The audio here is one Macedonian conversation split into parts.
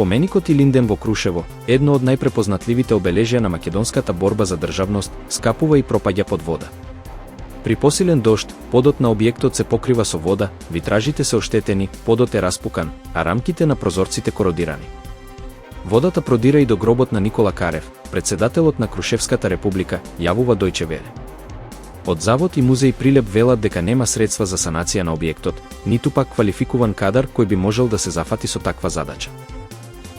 Споменикот Илинден во Крушево, едно од најпрепознатливите обележја на македонската борба за државност, скапува и пропаѓа под вода. При посилен дожд, подот на објектот се покрива со вода, витражите се оштетени, подот е распукан, а рамките на прозорците кородирани. Водата продира и до гробот на Никола Карев, председателот на Крушевската република, јавува Дојче Веле. Од завод и музеј Прилеп велат дека нема средства за санација на објектот, ниту пак квалификуван кадар кој би можел да се зафати со таква задача.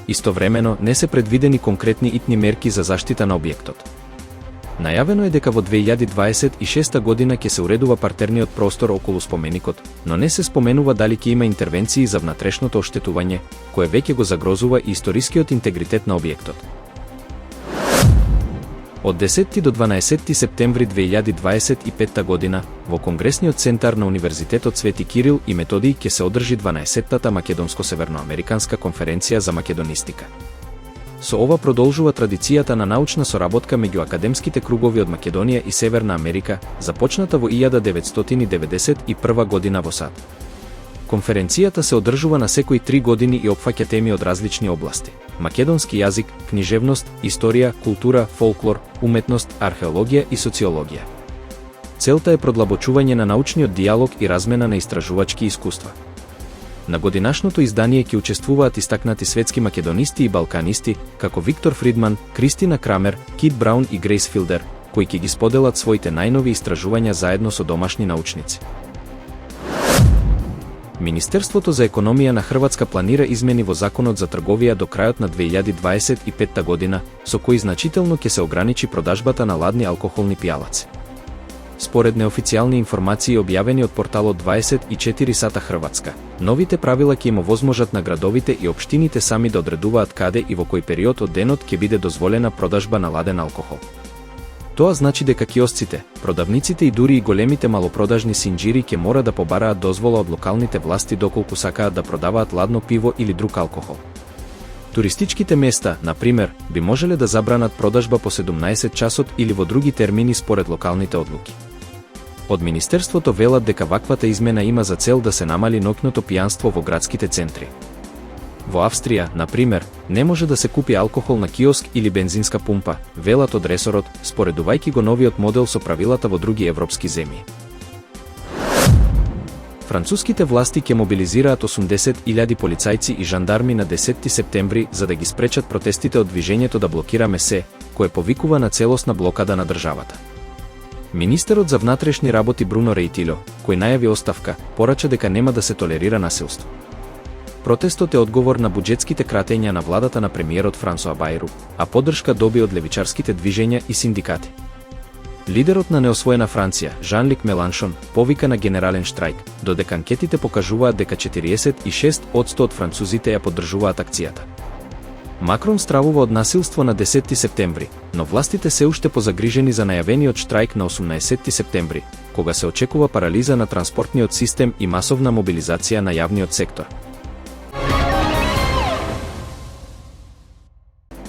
Истовремено, не се предвидени конкретни итни мерки за заштита на објектот. Најавено е дека во 2026 година ќе се уредува партерниот простор околу споменикот, но не се споменува дали ќе има интервенции за внатрешното оштетување, кое веќе го загрозува и историскиот интегритет на објектот. Од 10 до 12 септември 2025 година, во Конгресниот центар на Универзитетот Свети Кирил и Методиј ќе се одржи 12-тата Македонско-северноамериканска конференција за македонистика. Со ова продолжува традицијата на научна соработка меѓу академските кругови од Македонија и Северна Америка, започната во 1991 година во САД. Конференцијата се одржува на секои 3 години и опфаќа теми од различни области: македонски јазик, книжевност, историја, култура, фолклор, уметност, археологија и социологија. Целта е продлабочување на научниот дијалог и размена на истражувачки искуства. На годинашното издание ќе учествуваат истакнати светски македонисти и балканисти, како Виктор Фридман, Кристина Крамер, Кит Браун и Грейс Филдер, кои ќе ги споделат своите најнови истражувања заедно со домашни научници. Министерството за економија на Хрватска планира измени во Законот за трговија до крајот на 2025 година, со кои значително ќе се ограничи продажбата на ладни алкохолни пијалаци. Според неофицијални информации објавени од порталот 24 сата Хрватска, новите правила ќе им овозможат на градовите и општините сами да одредуваат каде и во кој период од денот ќе биде дозволена продажба на ладен алкохол. Тоа значи дека киосците, продавниците и дури и големите малопродажни синџири ќе мора да побараат дозвола од локалните власти доколку сакаат да продаваат ладно пиво или друг алкохол. Туристичките места, на пример, би можеле да забранат продажба по 17 часот или во други термини според локалните одлуки. Од Министерството велат дека ваквата измена има за цел да се намали ноќното пијанство во градските центри. Во Австрија, на пример, не може да се купи алкохол на киоск или бензинска пумпа, велат од ресорот, споредувајќи го новиот модел со правилата во други европски земји. Француските власти ќе мобилизираат 80.000 полицајци и жандарми на 10 септември за да ги спречат протестите од движењето да блокира МС, кое повикува на целосна блокада на државата. Министерот за внатрешни работи Бруно Рейтило, кој најави оставка, порача дека нема да се толерира насилство. Протестот е одговор на буџетските кратења на владата на премиерот Франсуа Бајру, а поддршка доби од левичарските движења и синдикати. Лидерот на неосвоена Франција, Жан-Люк Меланшон, повика на генерален штрајк, додека анкетите покажуваат дека 46% од французите ја поддржуваат акцијата. Макрон стравува од насилство на 10 септември, но властите се уште позагрижени за најавениот штрајк на 18 септември, кога се очекува парализа на транспортниот систем и масовна мобилизација на јавниот сектор.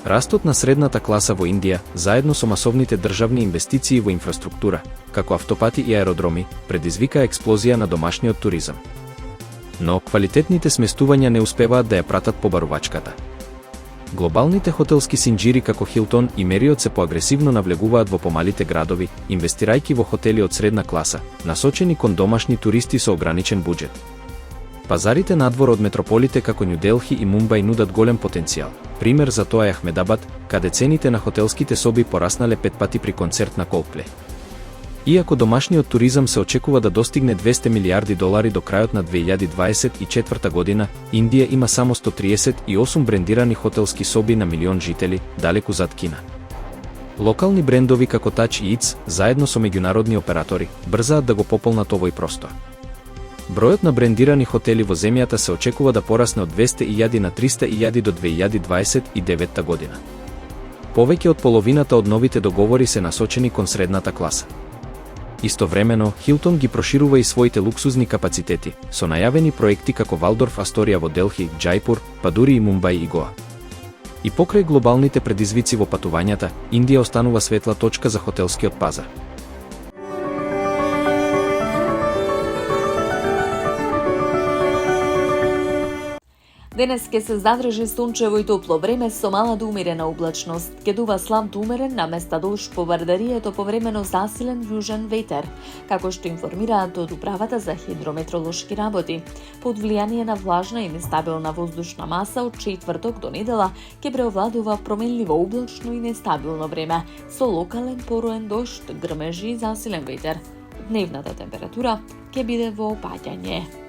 Растот на средната класа во Индија, заедно со масовните државни инвестиции во инфраструктура, како автопати и аеродроми, предизвика експлозија на домашниот туризам. Но квалитетните сместувања не успеваат да ја пратат побарувачката. Глобалните хотелски синџири како Хилтон и Мериот се поагресивно навлегуваат во помалите градови, инвестирајќи во хотели од средна класа, насочени кон домашни туристи со ограничен буџет. Пазарите надвор од метрополите како Њу Делхи и Мумбај нудат голем потенцијал. Пример за тоа е Ахмедабад, каде цените на хотелските соби пораснале 5 пати при концерт на Coldplay. Иако домашниот туризам се очекува да достигне $200 милиарди до крајот на 2024 година, Индија има само 138 брендирани хотелски соби на милион жители, далеку зад Кина. Локални брендови како Touch и Eats, заедно со меѓународни оператори, брзаат да го пополнат овој простор. Бројот на брендирани хотели во земјата се очекува да порасне од 200.000 на 300.000 до 2029 година. Повеќе од половината од новите договори се насочени кон средната класа. Истовремено, Хилтон ги проширува и своите луксузни капацитети, со најавени проекти како Валдорф Асторија во Делхи, Џајпур, па дури и Мумбај и Гоа. И покрај глобалните предизвици во патувањата, Индија останува светла точка за хотелскиот пазар. Денес ќе се задржи сончево и топло време со мала до умерена облачност. Ќе дува слаб до умерен на места долж по Вардарието повремено засилен јужен ветер, како што информираат од управата за хидрометролошки работи. Под влијание на влажна и нестабилна воздушна маса од четврток до недела ќе преовладува променливо облачно и нестабилно време со локален пороен дожд, грмежи и засилен ветер. Дневната температура ќе биде во опаѓање.